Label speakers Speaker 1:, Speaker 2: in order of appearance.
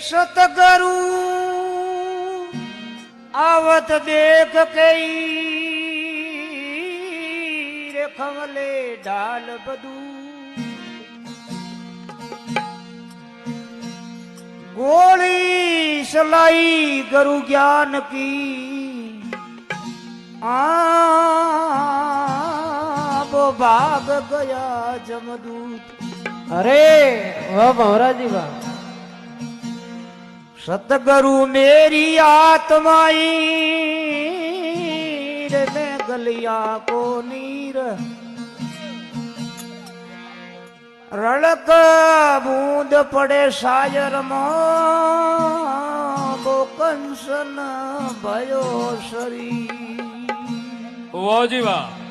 Speaker 1: સતગરુ આવત દેખ કઈ રે ખવલે ડાલ બધું ગોળી સલાઈ ગરુ જ્ઞાન કી આબો ભાગ ગયા જમદૂત
Speaker 2: અરે વાહ ભવરાજી વાહ
Speaker 1: सतगुरु मेरी आत्माई रे मैं गलिया को नीर रड़क बूंद पड़े सायर को कंसन भयो शरीर
Speaker 3: વાહ જી વાહ